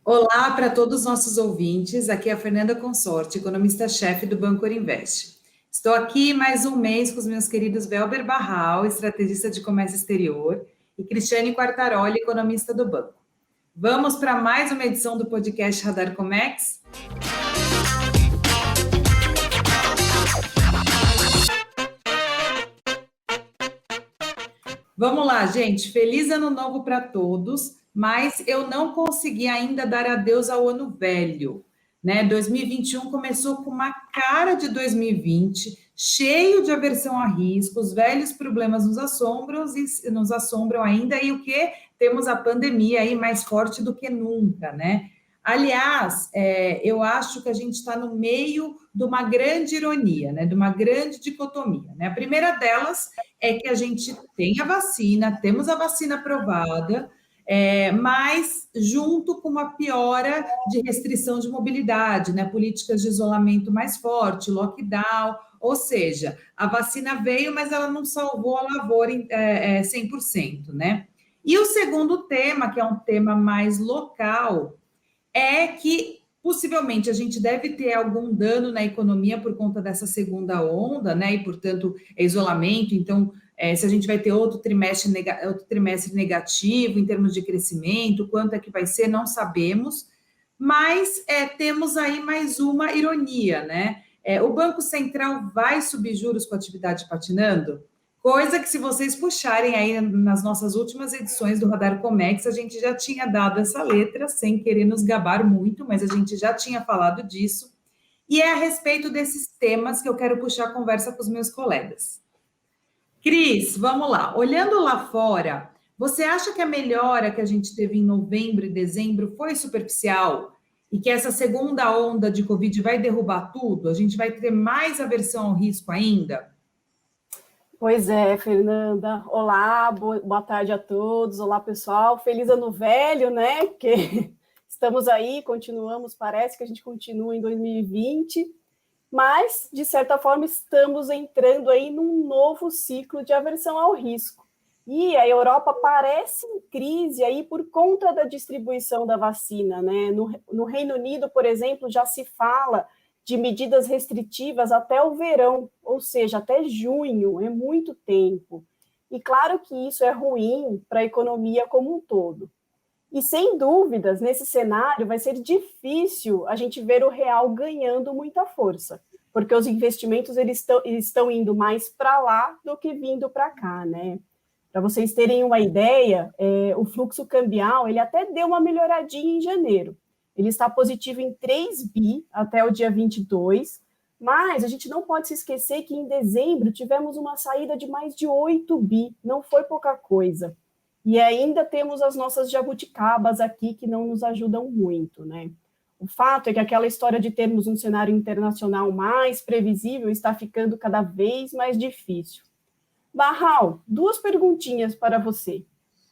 Olá para todos os nossos ouvintes, aqui é a Fernanda Consorte, economista-chefe do Banco Orinvest. Estou aqui mais um mês com os meus queridos Velber Barral, estrategista de comércio exterior, e Cristiane Quartaroli, economista do banco. Vamos para mais uma edição do podcast Radar Comex? Vamos lá, gente. Feliz ano novo para todos, mas eu não consegui ainda dar adeus ao ano velho, né? 2021 começou com uma cara de 2020, cheio de aversão a riscos, velhos problemas nos assombram ainda, e o que? Temos a pandemia aí mais forte do que nunca, né? Aliás, eu acho que a gente está no meio de uma grande ironia, né? De uma grande dicotomia, né? A primeira delas é que a gente tem a vacina, temos a vacina aprovada, mas junto com uma piora de restrição de mobilidade, né? Políticas de isolamento mais forte, lockdown, ou seja, a vacina veio, mas ela não salvou a lavoura 100%, né? E o segundo tema, que é um tema mais local, é que possivelmente a gente deve ter algum dano na economia por conta dessa segunda onda, né? E, portanto, isolamento. Então, se a gente vai ter outro trimestre negativo em termos de crescimento, quanto é que vai ser, não sabemos. Mas temos aí mais uma ironia, né? O Banco Central vai subir juros com a atividade patinando? Coisa que, se vocês puxarem aí nas nossas últimas edições do Radar Comex, a gente já tinha dado essa letra, sem querer nos gabar muito, mas a gente já tinha falado disso. E é a respeito desses temas que eu quero puxar a conversa com os meus colegas. Cris, vamos lá. Olhando lá fora, você acha que a melhora que a gente teve em novembro e dezembro foi superficial? E que essa segunda onda de Covid vai derrubar tudo? A gente vai ter mais aversão ao risco ainda? Pois é, Fernanda. Olá, boa tarde a todos. Olá, pessoal. Feliz ano velho, né? Porque estamos aí, continuamos, parece que a gente continua em 2020, mas, de certa forma, estamos entrando aí num novo ciclo de aversão ao risco. E a Europa parece em crise aí por conta da distribuição da vacina, né? No Reino Unido, por exemplo, já se fala de medidas restritivas até o verão, ou seja, até junho, é muito tempo. E claro que isso é ruim para a economia como um todo. E sem dúvidas, nesse cenário, vai ser difícil a gente ver o real ganhando muita força, porque os investimentos eles estão indo mais para lá do que vindo para cá, né? Para vocês terem uma ideia, o fluxo cambial ele até deu uma melhoradinha em janeiro. Ele está positivo em 3 bi até o dia 22, mas a gente não pode se esquecer que em dezembro tivemos uma saída de mais de 8 bi, não foi pouca coisa. E ainda temos as nossas jabuticabas aqui que não nos ajudam muito, né? O fato é que aquela história de termos um cenário internacional mais previsível está ficando cada vez mais difícil. Barral, 2 perguntinhas para você.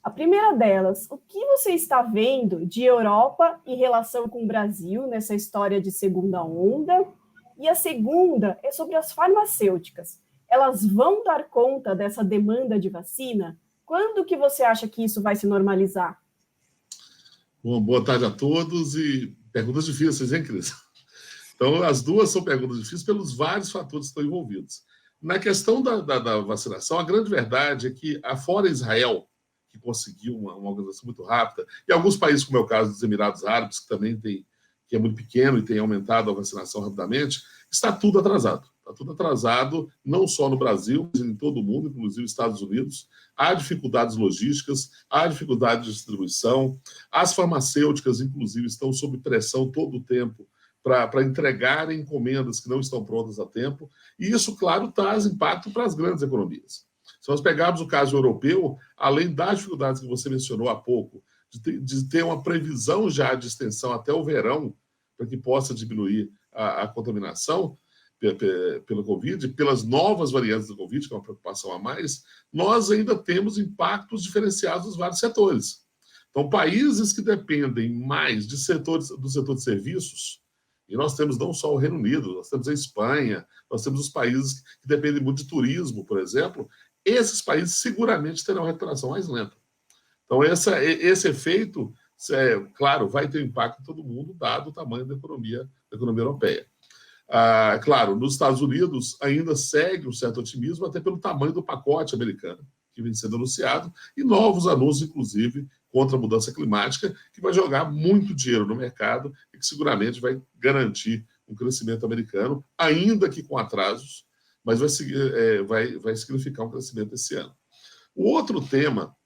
A primeira delas, o que você está vendo de Europa em relação com o Brasil nessa história de segunda onda? E a segunda é sobre as farmacêuticas. Elas vão dar conta dessa demanda de vacina? Quando que você acha que isso vai se normalizar? Bom, boa tarde a todos e perguntas difíceis, hein, Cris? Então, as duas são perguntas difíceis pelos vários fatores que estão envolvidos. Na questão da vacinação, a grande verdade é que, afora Israel, que conseguiu uma organização muito rápida, e alguns países, como é o caso dos Emirados Árabes, que também tem, que é muito pequeno e tem aumentado a vacinação rapidamente, está tudo atrasado. Está tudo atrasado, não só no Brasil, mas em todo o mundo, inclusive nos Estados Unidos. Há dificuldades logísticas, há dificuldade de distribuição. As farmacêuticas, inclusive, estão sob pressão todo o tempo para entregarem encomendas que não estão prontas a tempo. E isso, claro, traz impacto para as grandes economias. Se nós pegarmos o caso europeu, além das dificuldades que você mencionou há pouco, de ter uma previsão já de extensão até o verão, para que possa diminuir a contaminação pelo Covid, pelas novas variantes do Covid, que é uma preocupação a mais, nós ainda temos impactos diferenciados nos vários setores. Então, países que dependem mais do setor de serviços, e nós temos não só o Reino Unido, nós temos a Espanha, nós temos os países que dependem muito de turismo, por exemplo, esses países seguramente terão recuperação mais lenta. Então, esse efeito claro, vai ter impacto em todo mundo, dado o tamanho da economia europeia. Claro, nos Estados Unidos ainda segue um certo otimismo, até pelo tamanho do pacote americano, que vem sendo anunciado, e novos anúncios, inclusive, contra a mudança climática, que vai jogar muito dinheiro no mercado e que seguramente vai garantir um crescimento americano, ainda que com atrasos, mas vai significar um crescimento esse ano. O outro tema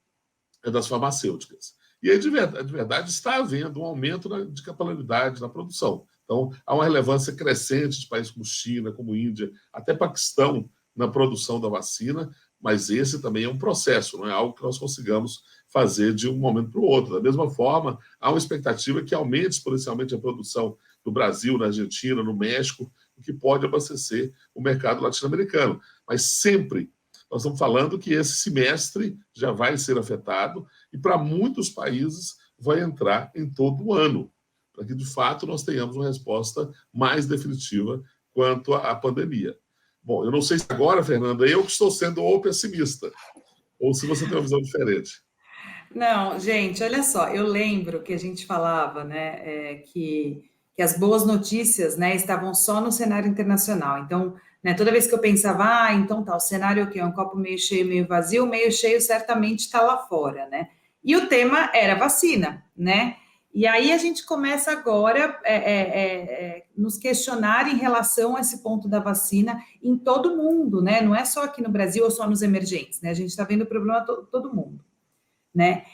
é das farmacêuticas. E aí, de verdade, está havendo um aumento de capilaridade na produção. Então, há uma relevância crescente de países como China, como Índia, até Paquistão, na produção da vacina, mas esse também é um processo, não é algo que nós consigamos fazer de um momento para o outro. Da mesma forma, há uma expectativa que aumente exponencialmente a produção no Brasil, na Argentina, no México, o que pode abastecer o mercado latino-americano. Mas sempre nós estamos falando que esse semestre já vai ser afetado e para muitos países vai entrar em todo o ano, para que, de fato, nós tenhamos uma resposta mais definitiva quanto à pandemia. Bom, eu não sei se agora, Fernanda, eu que estou sendo ou pessimista, ou se você tem uma visão diferente. Não, gente, olha só, eu lembro que a gente falava, né, que as boas notícias, né, estavam só no cenário internacional. Então, né, toda vez que eu pensava, então tá, o cenário é o quê? Um copo meio cheio, meio vazio, meio cheio certamente está lá fora, né? E o tema era vacina, né? E aí a gente começa agora nos questionar em relação a esse ponto da vacina em todo o mundo, né? Não é só aqui no Brasil ou só nos emergentes, né? A gente está vendo o problema todo mundo, né?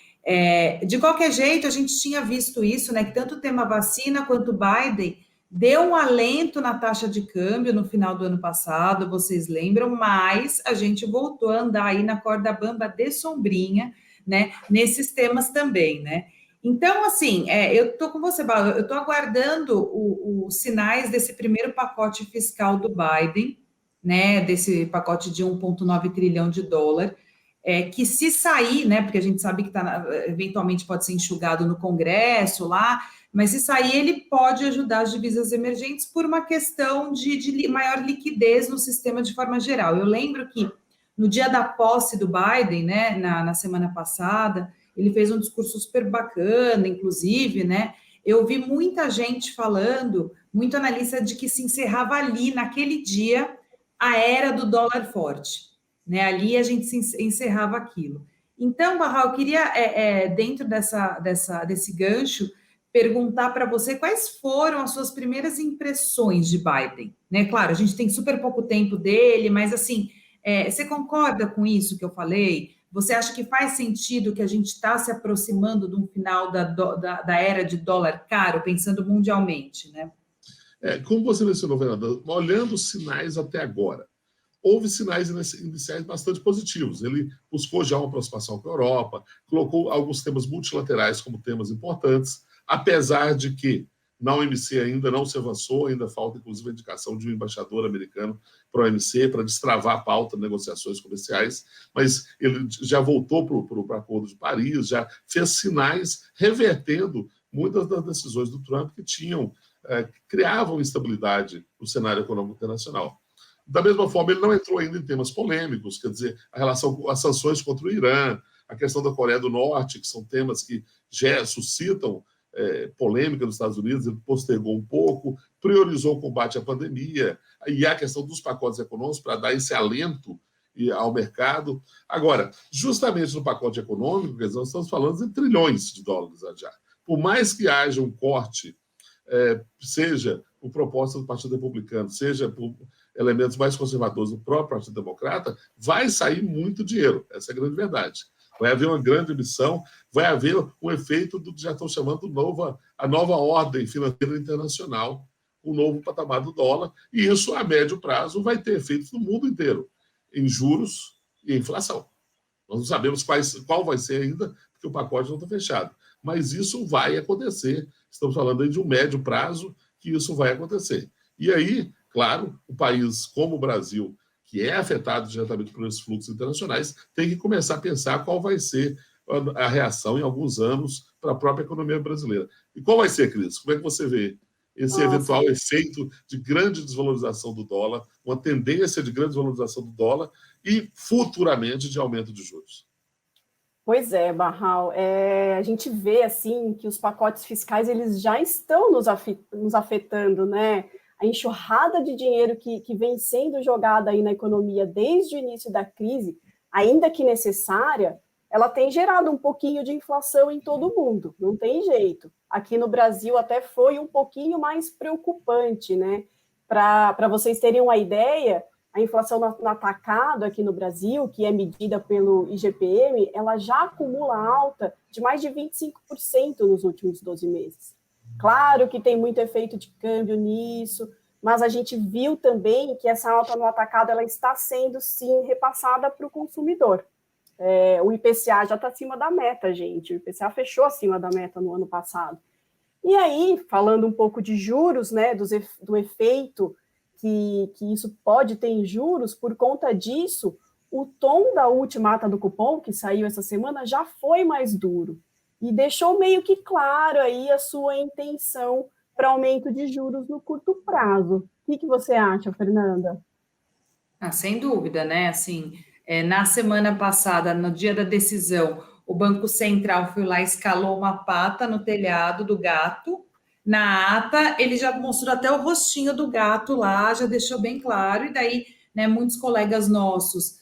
De qualquer jeito, a gente tinha visto isso, né? Que tanto o tema vacina quanto o Biden deu um alento na taxa de câmbio no final do ano passado, vocês lembram, mas a gente voltou a andar aí na corda bamba de sombrinha, né? Nesses temas também, né? Então, assim, eu estou com você, Paulo, eu estou aguardando os sinais desse primeiro pacote fiscal do Biden, né, desse pacote de 1,9 trilhão de dólar, que se sair, né, porque a gente sabe que eventualmente pode ser enxugado no Congresso lá, mas se sair, ele pode ajudar as divisas emergentes por uma questão de maior liquidez no sistema de forma geral. Eu lembro que no dia da posse do Biden, né, na semana passada, ele fez um discurso super bacana, inclusive, né? Eu vi muita gente falando, muito analista, de que se encerrava ali, naquele dia, a era do dólar forte, né? Ali a gente encerrava aquilo. Então, Barral, eu queria, dentro desse gancho, perguntar para você quais foram as suas primeiras impressões de Biden, né? Claro, a gente tem super pouco tempo dele, mas assim, você concorda com isso que eu falei? Você acha que faz sentido que a gente está se aproximando de um final da era de dólar caro, pensando mundialmente, né? Como você mencionou, Fernanda, olhando os sinais até agora, houve sinais iniciais bastante positivos. Ele buscou já uma aproximação com a Europa, colocou alguns temas multilaterais como temas importantes, apesar de que na OMC ainda não se avançou, ainda falta, inclusive, a indicação de um embaixador americano para a OMC, para destravar a pauta de negociações comerciais, mas ele já voltou para o Acordo de Paris, já fez sinais revertendo muitas das decisões do Trump que criavam instabilidade no cenário econômico internacional. Da mesma forma, ele não entrou ainda em temas polêmicos, quer dizer, a relação com as sanções contra o Irã, a questão da Coreia do Norte, que são temas que já suscitam polêmica nos Estados Unidos, ele postergou um pouco, priorizou o combate à pandemia, e a questão dos pacotes econômicos para dar esse alento ao mercado. Agora, justamente no pacote econômico, nós estamos falando de trilhões de dólares já. Por mais que haja um corte, seja por proposta do Partido Republicano, seja por elementos mais conservadores do próprio Partido Democrata, vai sair muito dinheiro. Essa é a grande verdade. Vai haver uma grande emissão, vai haver um efeito do que já estão chamando a nova ordem financeira internacional, o novo patamar do dólar, e isso, a médio prazo, vai ter efeitos no mundo inteiro, em juros e inflação. Nós não sabemos qual vai ser ainda, porque o pacote não está fechado. Mas isso vai acontecer. Estamos falando aí de um médio prazo que isso vai acontecer. E aí, claro, um país como o Brasil, que é afetado diretamente por esses fluxos internacionais, tem que começar a pensar qual vai ser a reação em alguns anos para a própria economia brasileira. E qual vai ser, Cris? Como é que você vê esse eventual efeito de grande desvalorização do dólar, uma tendência de grande desvalorização do dólar e, futuramente, de aumento de juros? Pois é, Barral, a gente vê assim que os pacotes fiscais eles já estão nos afetando, né? A enxurrada de dinheiro que vem sendo jogada aí na economia desde o início da crise, ainda que necessária, ela tem gerado um pouquinho de inflação em todo o mundo, não tem jeito. Aqui no Brasil até foi um pouquinho mais preocupante, né? Para vocês terem uma ideia, a inflação no atacado aqui no Brasil, que é medida pelo IGPM, ela já acumula alta de mais de 25% nos últimos 12 meses. Claro que tem muito efeito de câmbio nisso, mas a gente viu também que essa alta no atacado ela está sendo, sim, repassada para o consumidor. O IPCA já está acima da meta, gente. O IPCA fechou acima da meta no ano passado. E aí, falando um pouco de juros, né, do efeito que isso pode ter em juros, por conta disso, o tom da última ata do cupom, que saiu essa semana, já foi mais duro. E deixou meio que claro aí a sua intenção para aumento de juros no curto prazo. O que você acha, Fernanda? Sem dúvida, né? Assim, na semana passada, no dia da decisão, o Banco Central foi lá, escalou uma pata no telhado do gato. Na ata, ele já mostrou até o rostinho do gato lá, já deixou bem claro. E daí, né, muitos colegas nossos,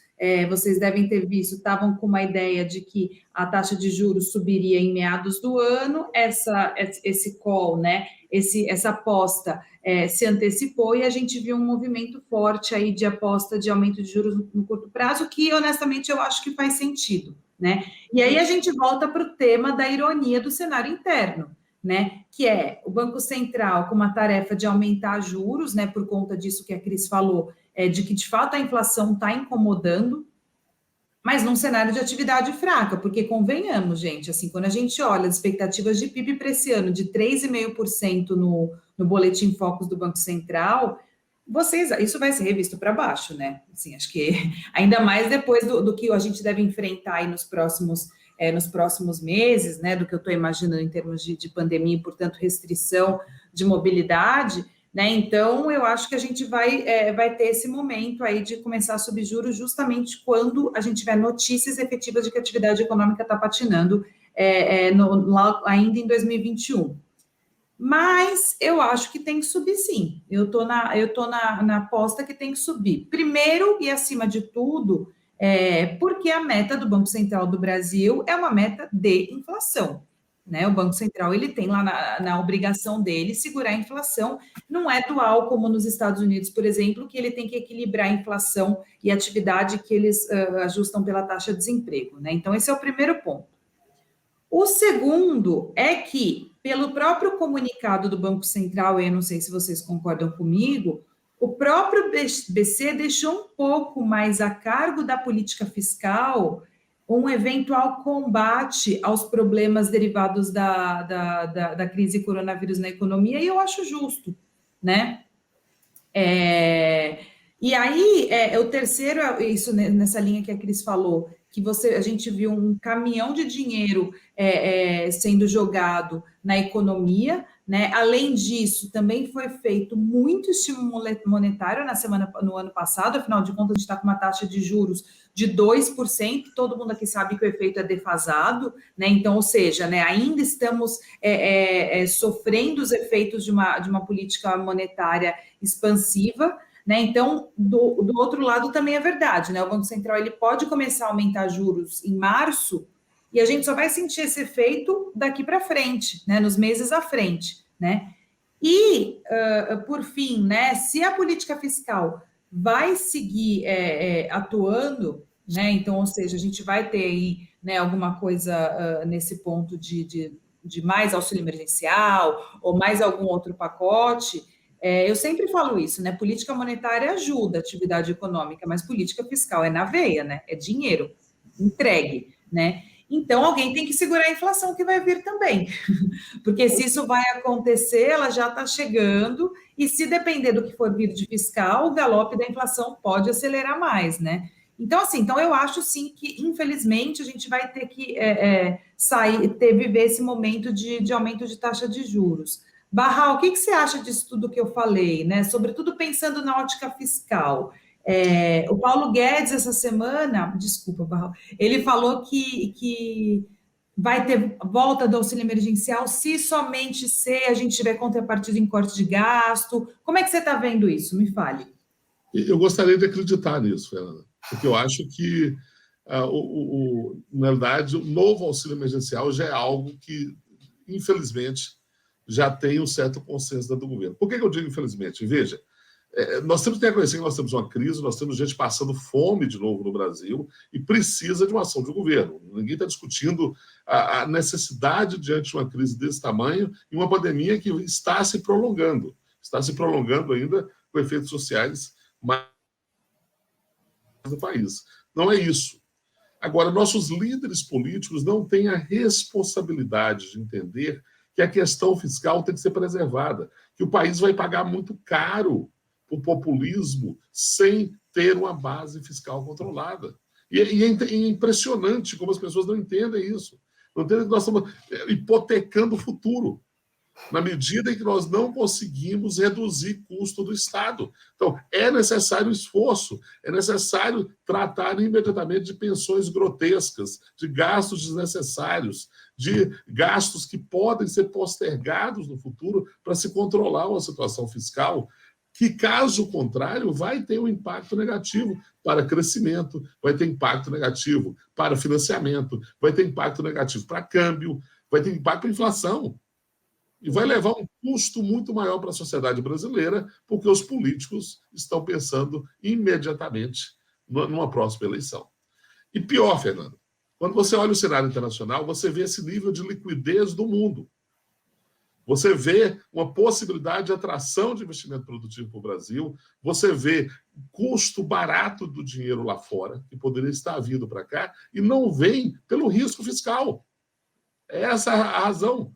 vocês devem ter visto, estavam com uma ideia de que a taxa de juros subiria em meados do ano. Esse call, né, essa aposta se antecipou e a gente viu um movimento forte aí de aposta de aumento de juros no curto prazo, que honestamente eu acho que faz sentido, né? E aí a gente volta para o tema da ironia do cenário interno, né? Que é o Banco Central com uma tarefa de aumentar juros, né? Por conta disso que a Cris falou, de que de fato a inflação está incomodando, mas num cenário de atividade fraca, porque convenhamos, gente, assim, quando a gente olha as expectativas de PIB para esse ano de 3,5% no Boletim Focus do Banco Central, isso vai ser revisto para baixo, né? Assim, acho que ainda mais depois do que a gente deve enfrentar aí nos próximos meses, né? Do que eu estou imaginando em termos de pandemia e, portanto, restrição de mobilidade. Né? Então, eu acho que a gente vai ter esse momento aí de começar a subir juros justamente quando a gente tiver notícias efetivas de que a atividade econômica está patinando ainda em 2021. Mas eu acho que tem que subir, sim. Eu tô na aposta que tem que subir. Primeiro e acima de tudo, porque a meta do Banco Central do Brasil é uma meta de inflação. Né? O Banco Central ele tem lá na obrigação dele segurar a inflação, não é dual como nos Estados Unidos, por exemplo, que ele tem que equilibrar a inflação e a atividade que eles ajustam pela taxa de desemprego. Né? Então, esse é o primeiro ponto. O segundo é que, pelo próprio comunicado do Banco Central, eu não sei se vocês concordam comigo, o próprio BC deixou um pouco mais a cargo da política fiscal um eventual combate aos problemas derivados da crise coronavírus na economia, e eu acho justo, né? E aí, o terceiro, isso nessa linha que a Cris falou, que a gente viu um caminhão de dinheiro sendo jogado na economia, né? Além disso, também foi feito muito estímulo monetário no ano passado, afinal de contas, a gente está com uma taxa de juros de 2%, todo mundo aqui sabe que o efeito é defasado, né? Então, ou seja, né, ainda estamos sofrendo os efeitos de uma política monetária expansiva, né? Então, do outro lado também é verdade, né? O Banco Central ele pode começar a aumentar juros em março e a gente só vai sentir esse efeito daqui para frente, né? Nos meses à frente, né? E, por fim, né? Se a política fiscal vai seguir atuando, né? Então, ou seja, a gente vai ter aí, né, alguma coisa nesse ponto de mais auxílio emergencial ou mais algum outro pacote. Eu sempre falo isso, né? Política monetária ajuda a atividade econômica, mas política fiscal é na veia, né? É dinheiro entregue, né? Então, alguém tem que segurar a inflação que vai vir também, porque se isso vai acontecer, ela já está chegando, e se depender do que for vir de fiscal, o galope da inflação pode acelerar mais, né? Então, assim, eu acho, sim, que, infelizmente, a gente vai ter que viver esse momento de aumento de taxa de juros. Barral, o que você acha disso tudo que eu falei, né? Sobretudo pensando na ótica fiscal. O Paulo Guedes, essa semana, desculpa, Barral, ele falou que vai ter volta do auxílio emergencial se somente se a gente tiver contrapartida em corte de gasto. Como é que você está vendo isso? Me fale. Eu gostaria de acreditar nisso, Fernanda, porque eu acho que, na verdade, o novo auxílio emergencial já é algo que, infelizmente, já tem um certo consenso do governo. Por que eu digo infelizmente? Veja, nós temos que reconhecer que nós temos uma crise, nós temos gente passando fome de novo no Brasil e precisa de uma ação de governo. Ninguém está discutindo a necessidade diante de uma crise desse tamanho e uma pandemia que está se prolongando ainda com efeitos sociais mais no país. Não é isso. Agora, nossos líderes políticos não têm a responsabilidade de entender que a questão fiscal tem que ser preservada, que o país vai pagar muito caro por populismo sem ter uma base fiscal controlada. E é impressionante como as pessoas não entendem isso. Não entendem que nós estamos hipotecando o futuro, na medida em que nós não conseguimos reduzir custo do Estado. Então, é necessário esforço, é necessário tratar imediatamente de pensões grotescas, de gastos desnecessários, de gastos que podem ser postergados no futuro para se controlar uma situação fiscal que, caso contrário, vai ter um impacto negativo para crescimento, vai ter impacto negativo para financiamento, vai ter impacto negativo para câmbio, vai ter impacto para inflação. E vai levar um custo muito maior para a sociedade brasileira, porque os políticos estão pensando imediatamente numa próxima eleição. E pior, Fernando, quando você olha o cenário internacional, você vê esse nível de liquidez do mundo. Você vê uma possibilidade de atração de investimento produtivo para o Brasil, você vê custo barato do dinheiro lá fora, que poderia estar vindo para cá, e não vem pelo risco fiscal. É essa a razão.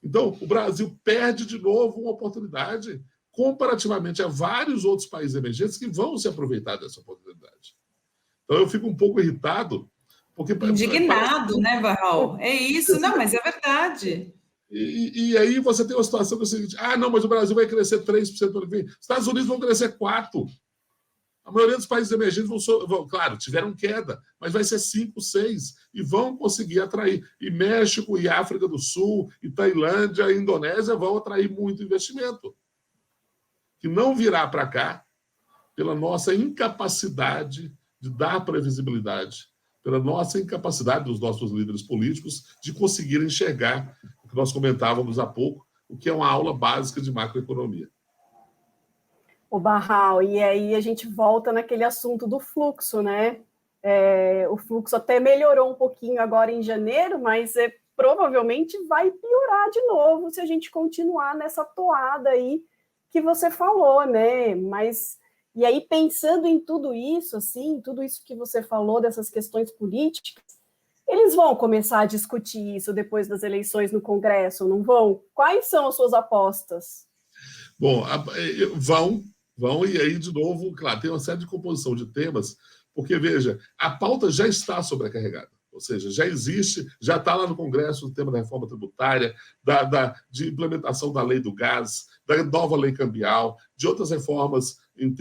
Então, o Brasil perde de novo uma oportunidade comparativamente a vários outros países emergentes que vão se aproveitar dessa oportunidade. Então, eu fico um pouco irritado, porque... Indignado, né, Barral? É isso, não, mas é verdade. E aí você tem uma situação que é o seguinte, não, mas o Brasil vai crescer 3% no ano que vem. Estados Unidos vão crescer 4%. A maioria dos países emergentes vão, claro, tiveram queda, mas vai ser 5, 6, e vão conseguir atrair. E México, e África do Sul, e Tailândia, e Indonésia vão atrair muito investimento, que não virá para cá pela nossa incapacidade de dar previsibilidade, pela nossa incapacidade dos nossos líderes políticos de conseguir enxergar o que nós comentávamos há pouco, o que é uma aula básica de macroeconomia. O Barral, e aí a gente volta naquele assunto do fluxo, né? O fluxo até melhorou um pouquinho agora em janeiro, mas provavelmente vai piorar de novo se a gente continuar nessa toada aí que você falou, né? Mas, e aí pensando em tudo isso, assim, tudo isso que você falou dessas questões políticas, eles vão começar a discutir isso depois das eleições no Congresso, não vão? Quais são as suas apostas? Bom, vão, e aí, de novo, claro, tem uma série de composição de temas, porque, veja, a pauta já está sobrecarregada, ou seja, já existe, já está lá no Congresso o tema da reforma tributária, de implementação da lei do gás, da nova lei cambial, de outras reformas em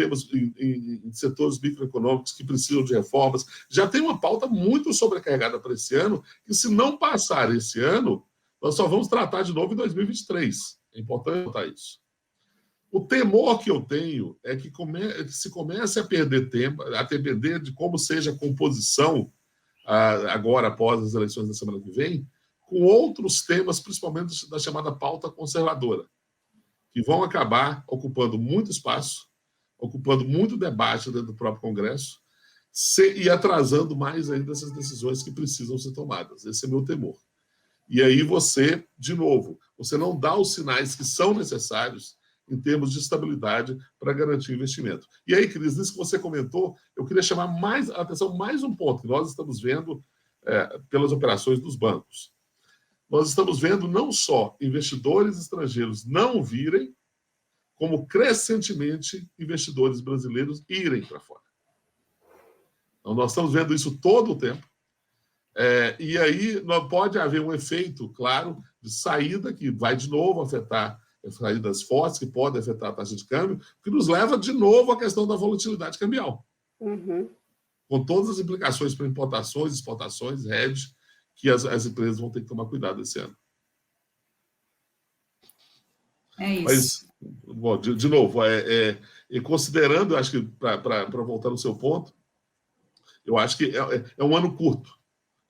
setores microeconômicos que precisam de reformas. Já tem uma pauta muito sobrecarregada para esse ano, que se não passar esse ano, nós só vamos tratar de novo em 2023. É importante notar isso. O temor que eu tenho é que se comece a perder tempo, a depender de como seja a composição agora, após as eleições da semana que vem, com outros temas, principalmente da chamada pauta conservadora, que vão acabar ocupando muito espaço, ocupando muito debate dentro do próprio Congresso e atrasando mais ainda essas decisões que precisam ser tomadas. Esse é meu temor. E aí você, de novo, você não dá os sinais que são necessários em termos de estabilidade para garantir investimento. E aí, Cris, nisso que você comentou, eu queria chamar a atenção mais um ponto que nós estamos vendo pelas operações dos bancos. Nós estamos vendo não só investidores estrangeiros não virem, como crescentemente investidores brasileiros irem para fora. Então, nós estamos vendo isso todo o tempo. E aí pode haver um efeito, claro, de saída, que vai de novo afetar saídas fortes, que podem afetar a taxa de câmbio, que nos leva de novo à questão da volatilidade cambial. com todas as implicações para importações, exportações, hedge, que as empresas vão ter que tomar cuidado esse ano. É isso. Mas, bom, de novo, considerando, eu acho que, para voltar no seu ponto, eu acho que é um ano curto.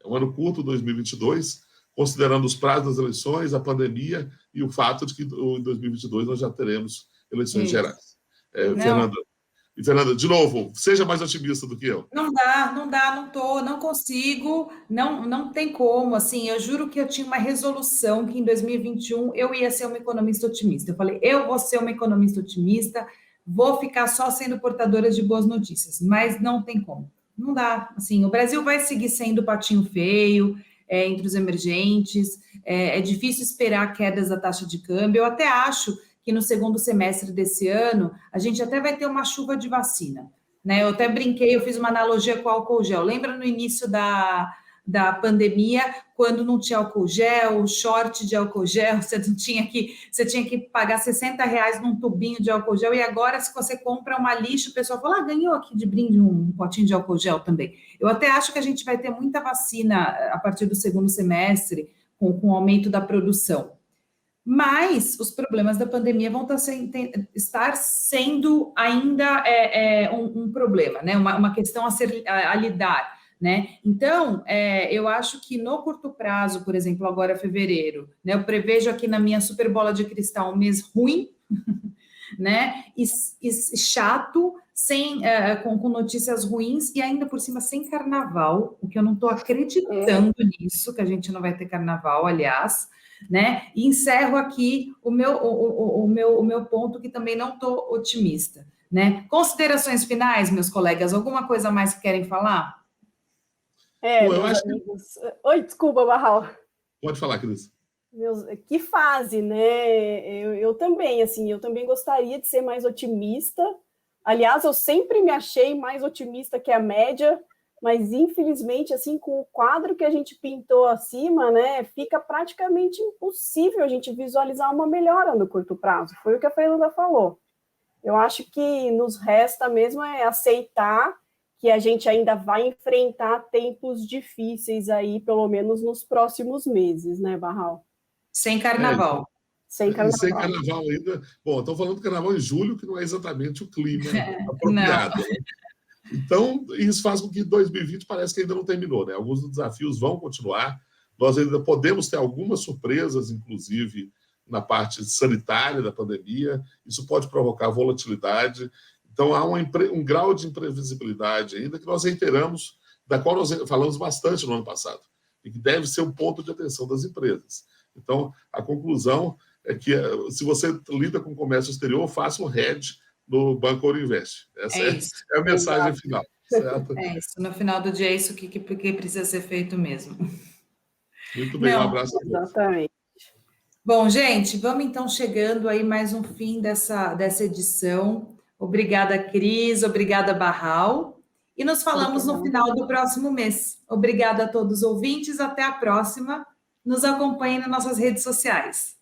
É um ano curto, 2022, considerando os prazos das eleições, a pandemia e o fato de que em 2022 nós já teremos eleições gerais. Fernanda, de novo, seja mais otimista do que eu. Não dá, não consigo, não tem como, assim, eu juro que eu tinha uma resolução que em 2021 eu ia ser uma economista otimista. Eu falei, eu vou ser uma economista otimista, vou ficar só sendo portadora de boas notícias, mas não tem como. Não dá, assim, o Brasil vai seguir sendo patinho feio, entre os emergentes, é difícil esperar quedas da taxa de câmbio, eu até acho que no segundo semestre desse ano, a gente até vai ter uma chuva de vacina, né? Eu até brinquei, eu fiz uma analogia com o álcool gel. Lembra no início da pandemia, quando não tinha álcool gel, short de álcool gel, você tinha que pagar R$60 num tubinho de álcool gel, e agora, se você compra uma lixa, o pessoal fala, ganhou aqui de brinde um potinho de álcool gel também. Eu até acho que a gente vai ter muita vacina a partir do segundo semestre, com o aumento da produção. Mas os problemas da pandemia vão estar sendo ainda um problema, né? Uma questão a lidar, né? Então, eu acho que no curto prazo, por exemplo, agora fevereiro, né? Eu prevejo aqui na minha super bola de cristal um mês ruim, né? E chato, com notícias ruins e ainda por cima sem carnaval, o que eu não estou acreditando nisso, que a gente não vai ter carnaval, aliás. Né? E encerro aqui o meu ponto, que também não estou otimista. Né? Considerações finais, meus colegas? Alguma coisa mais que querem falar? Meus amigos. Oi, desculpa, Barral. Pode falar, Cris. Que fase, né? Eu também, assim, eu também gostaria de ser mais otimista. Aliás, eu sempre me achei mais otimista que a média, mas infelizmente, assim, com o quadro que a gente pintou acima, né, fica praticamente impossível a gente visualizar uma melhora no curto prazo. Foi o que a Fernanda falou. Eu acho que nos resta mesmo aceitar que a gente ainda vai enfrentar tempos difíceis aí, pelo menos nos próximos meses, né, Barral? Sem carnaval. Sem carnaval. Sem carnaval ainda. Bom, estão falando do carnaval em julho, que não é exatamente o clima apropriado. Não. Então, isso faz com que 2020 parece que ainda não terminou, né? Alguns dos desafios vão continuar. Nós ainda podemos ter algumas surpresas, inclusive na parte sanitária da pandemia. Isso pode provocar volatilidade. Então, há um grau de imprevisibilidade ainda que nós reiteramos, da qual nós falamos bastante no ano passado, e que deve ser um ponto de atenção das empresas. Então, a conclusão é que, se você lida com comércio exterior, faça um hedge no Banco Ouro Invest. Essa é a mensagem final. Certo? É isso. No final do dia, é isso que precisa ser feito mesmo. Muito bem, um abraço a todos. Exatamente. Bom, gente, vamos então chegando aí mais um fim dessa edição. Obrigada, Cris. Obrigada, Barral. E nos falamos no final do próximo mês. Obrigada a todos os ouvintes. Até a próxima. Nos acompanhem nas nossas redes sociais.